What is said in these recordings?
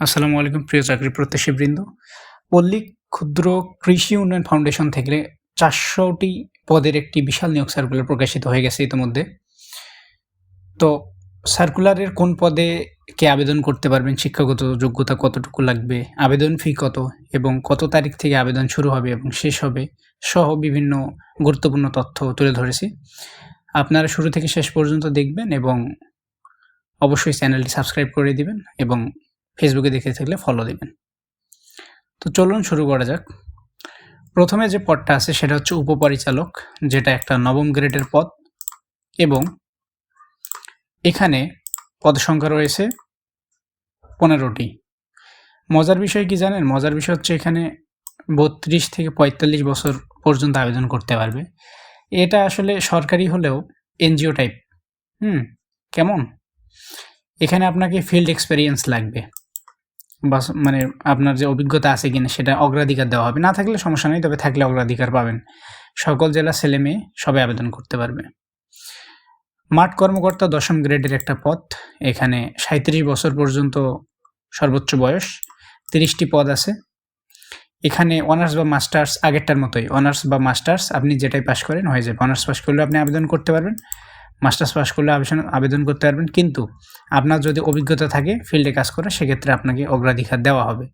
আসসালামু আলাইকুম প্রিয় চাকরি প্রত্যাশীবৃন্দ। পল্লী ক্ষুদ্র কৃষি উন্নয়ন ফাউন্ডেশন থেকে ৪০০টি পদের একটি বিশাল নিয়োগ সার্কুলার প্রকাশিত হয়ে গেছে ইতিমধ্যে। তো সার্কুলারের কোন পদে কে আবেদন করতে পারবেন, শিক্ষাগত যোগ্যতা কতটুকু লাগবে, আবেদন ফি কত এবং কত তারিখ থেকে আবেদন শুরু হবে এবং শেষ হবে সহ বিভিন্ন গুরুত্বপূর্ণ তথ্য তুলে ধরেছি। আপনারা শুরু থেকে শেষ পর্যন্ত দেখবেন এবং অবশ্যই চ্যানেলটি সাবস্ক্রাইব করে দিবেন এবং ফেসবুকে দেখে থাকলে ফলো দিবেন। তো চলুন শুরু করা যাক। প্রথমে যে পদটা আছে সেটা হচ্ছে উপপরিচালক, যেটা একটা নবম গ্রেডের পদ এবং এখানে পদসংখ্যা রয়েছে ১৫টি। মজার বিষয় কি জানেন? মজার বিষয় হচ্ছে এখানে ৩২ থেকে ৪৫ বছর পর্যন্ত আবেদন করতে পারবে। এটা আসলে সরকারি হলেও এনজিও টাইপ। কেমন? এখানে আপনাকে ফিল্ড এক্সপেরিয়েন্স লাগবে। বাস মানে আপনার যে অভিজ্ঞতা আছে কিনা সেটা অগ্রাধিকার দেওয়া হবে। না থাকলে সমস্যা নেই, তবে থাকলে অগ্রাধিকার পাবেন। সকল জেলার ছেলেমেয়ে সবাই আবেদন করতে পারবে। মাঠ কর্মকর্তা ১০ম গ্রেডের একটা পদ। এখানে ৩৭ বছর পর্যন্ত সর্বোচ্চ বয়স। ৩০টি পদ আছে। এখানে অনার্স বা মাস্টার্স আগেরটার মতোই। অনার্স বা মাস্টার্স আপনি যেটাই পাস করেন হয়ে যাবে। অনার্স পাস করলেও আপনি আবেদন করতে পারবেন। মাস্টার্স পাস করলে আবেদন করতে পারবেন। কিন্তু আপনার যদি অভিজ্ঞতা থাকে ফিল্ডে কাজ করা, সেক্ষেত্রে আপনাকে অগ্রাধিকার দেওয়া হবে।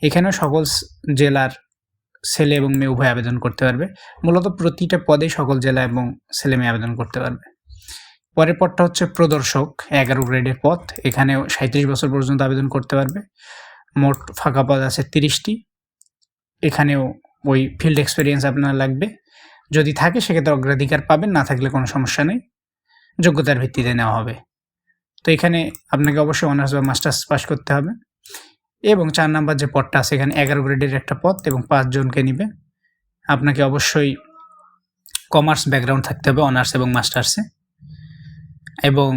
এখানেও সকল জেলার ছেলে এবং মেয়ে উভয় আবেদন করতে পারবে। মূলত প্রতিটা পদে সকল জেলা এবং ছেলে মেয়ে আবেদন করতে পারবে। পরের পদটা হচ্ছে প্রদর্শক, ১১ গ্রেডের পদ। এখানেও ৩৭ বছর পর্যন্ত আবেদন করতে পারবে। মোট ফাঁকা পদ আছে ৩০টি। এখানেও ওই ফিল্ড এক্সপেরিয়েন্স আপনার লাগবে। যদি থাকে সেক্ষেত্রে অগ্রাধিকার পাবেন, না থাকলে কোনো সমস্যা নেই, যোগ্যতার ভিত্তিতে নেওয়া হবে। তো এখানে আপনাকে অবশ্যই অনার্স বা মাস্টার্স পাস করতে হবে। এবং ৪ নাম্বার যে পদটা আছে এখানে ১১ গ্রেডের একটা পদ এবং ৫ জনকে নিবে। আপনাকে অবশ্যই কমার্স ব্যাকগ্রাউন্ড থাকতে হবে অনার্স এবং মাস্টার্সে, এবং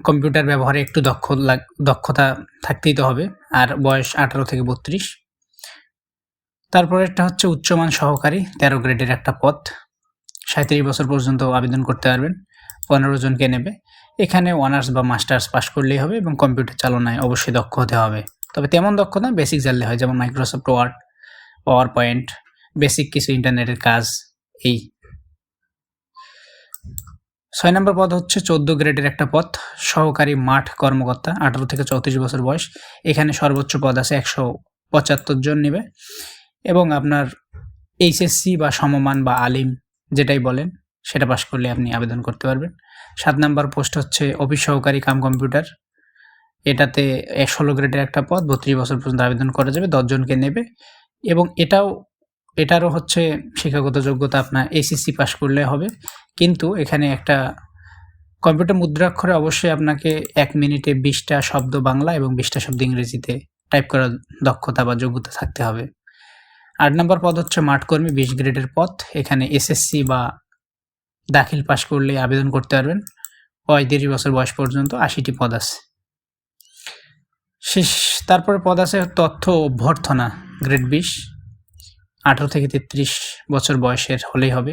কম্পিউটার ব্যবহারে একটু দক্ষতা থাকতেই তো হবে। আর বয়স ১৮ থেকে ৩২। তারপরেরটা হচ্ছে উচ্চমান সহকারী, ১৩ গ্রেডের একটা পদ। ৩৭ বছর পর্যন্ত আবেদন করতে পারবেন। ১৫ জনকে নেবে। এখানে অনার্স বা মাস্টার্স পাস করলেই হবে এবং কম্পিউটার চালনায় অবশ্যই দক্ষ হতে হবে। তবে তেমন দক্ষ না, বেসিক জানলে হয়, যেমন Microsoft Word, PowerPoint, basic কিছু ইন্টারনেটের কাজ এই। ৬ নম্বর পদ হচ্ছে ১৪ গ্রেডের একটা পদ, সহকারী মাঠ কর্মকর্তা, ১৮ থেকে ৩৪ বছর বয়স। এখানে সর্বোচ্চ পদ আছে ১৭৫ জন নেবে এবং আপনার এইচএসসি বা সমমান বা আলিম যেটাই বলেন সেটা পাস করলে আপনি আবেদন করতে পারবেন। ৭ নাম্বার পোস্ট হচ্ছে অফিস সহকারী কাম কম্পিউটার। এটাতে ১৬ গ্রেডের একটা পদ, ৩২ বছর পর্যন্ত আবেদন করা যাবে, ১০ জনকে নেবে এবং এটারও হচ্ছে শিক্ষাগত যোগ্যতা আপনার এসএসসি পাস করলে হবে। কিন্তু এখানে একটা কম্পিউটার মুদ্রাক্ষরে অবশ্যই আপনাকে ১ মিনিটে ২০টা শব্দ বাংলা এবং ২০টা শব্দ ইংরেজিতে টাইপ করার দক্ষতা বা যোগ্যতা থাকতে হবে। ৮ নম্বর পদ হচ্ছে মাঠকর্মী, ২০ গ্রেডের পদ। এখানে এসএসসি বা দাখিল পাস করলে আবেদন করতে পারবেন। ৩৫ বছর বয়স পর্যন্ত, ৮০টি পদ আছে। তারপরে পদ আছে তথ্য অভ্যর্থনা, গ্রেড ২০, ১৮ থেকে ৩৩ বছর বয়সের হলেই হবে।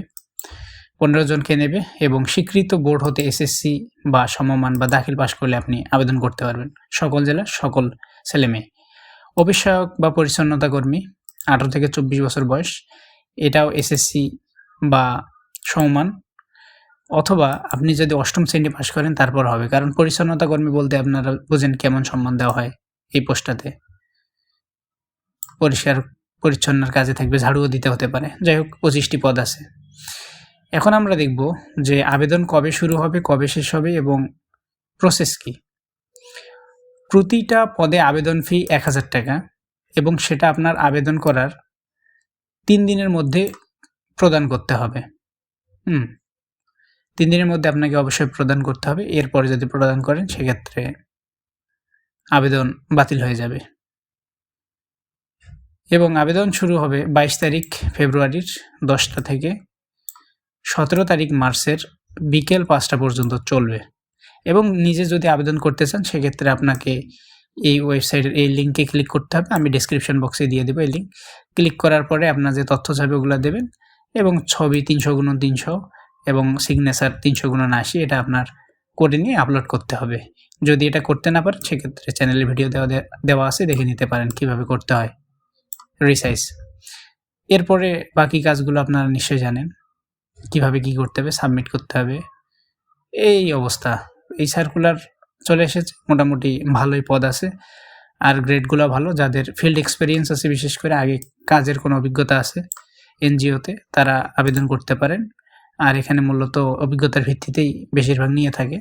১৫ জনকে নেবে এবং স্বীকৃত বোর্ড হতে এসএসসি বা সমমান বা দাখিল পাস করলে আপনি আবেদন করতে পারবেন। সকল জেলার সকল ছেলেমেয়ে। অফিস সহায়ক বা পরিচ্ছন্নতা কর্মী, ১৮ থেকে ২৪ বছর বয়স। এটাও এসএসসি বা সমমান, অথবা আপনি যদি ৮ম শ্রেণী পাস করেন তারপর হবে। কারণ পরিচ্ছন্নতা কর্মী বলতে আপনারা বোঝেন কেমন সম্মান দেওয়া হয় এই পোস্টটাতে। পরিষ্কার পরিচ্ছন্নর কাজে থাকবে, ঝাড়ুও দিতে হতে পারে। যাই হোক, ২৫টি পদ আছে। এখন আমরা দেখব যে আবেদন কবে শুরু হবে, কবে শেষ হবে এবং প্রসেস কী। প্রতিটা পদে আবেদন ফি ১,০০০ টাকা এবং সেটা আপনার আবেদন করার ৩ দিনের মধ্যে প্রদান করতে হবে। ৩ দিনের মধ্যে আপনাকে অবশ্যই প্রদান করতে হবে। এরপরে যদি প্রদান করেন সেক্ষেত্রে আবেদন বাতিল হয়ে যাবে। এবং আবেদন শুরু হবে ২২ তারিখ ফেব্রুয়ারির ১০টা থেকে ১৭ তারিখ মার্চের বিকেল ৫টা পর্যন্ত চলবে। এবং নিজে যদি আবেদন করতে চান সেক্ষেত্রে আপনাকে এই ওয়েবসাইটের এই লিঙ্কে ক্লিক করতে হবে। আমি ডেসক্রিপশন বক্সে দিয়ে দেবো এই লিঙ্ক। ক্লিক করার পরে আপনার যে তথ্য চাইবে ওগুলো দেবেন এবং ছবি ৩০০x৩০০ এবং সিগনেচার ৩০০x৮০ এটা আপনার করে নিয়ে আপলোড করতে হবে। যদি এটা করতে না পারেন সেক্ষেত্রে চ্যানেলে ভিডিও দেওয়া আছে, দেখে নিতে পারেন কীভাবে করতে হয় রিসাইজ। এরপরে বাকি কাজগুলো আপনারা নিশ্চয়ই জানেন, কীভাবে কী করতে হবে, সাবমিট করতে হবে, এই অবস্থা। এই সার্কুলার চলে এসেছে, মোটামুটি ভালোই পদ আছে, আর গ্রেডগুলো ভালো। যাদের ফিল্ড এক্সপেরিয়েন্স আছে, বিশেষ করে আগে কাজের কোনো অভিজ্ঞতা আছে এনজিওতে, তারা আবেদন করতে পারেন। আর এখানে মূলত অভিজ্ঞতার ভিত্তিতেই বেশিরভাগ নিয়ে থাকে।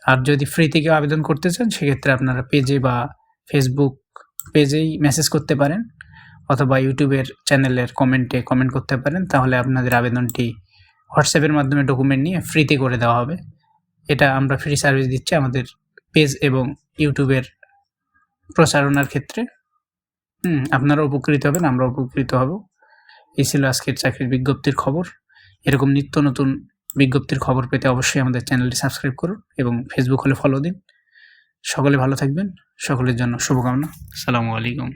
আর যদি ফ্রি থেকেও আবেদন করতে চান সেক্ষেত্রে আপনারা পেজে বা ফেসবুক পেজেই মেসেজ করতে পারেন, অথবা ইউটিউবের চ্যানেলের কমেন্টে কমেন্ট করতে পারেন। তাহলে আপনাদের আবেদনটি হোয়াটসঅ্যাপের মাধ্যমে ডকুমেন্ট নিয়ে ফ্রিতে করে দেওয়া হবে। এটা আমরা ফ্রি সার্ভিস দিচ্ছি আমাদের পেজ এবং ইউটিউবের প্রচারণার ক্ষেত্রে। আপনারা উপকৃত হবেন, আমরা উপকৃত হব। এই ছিল আজকের চাকরির বিজ্ঞপ্তির খবর। এরকম নিত্য নতুন বিজ্ঞপ্তির খবর পেতে অবশ্যই আমাদের চ্যানেলটি সাবস্ক্রাইব করুন এবং ফেসবুক হলে ফলো দিন। সকলে ভালো থাকবেন, সকলের জন্য শুভকামনা। আসসালামু আলাইকুম।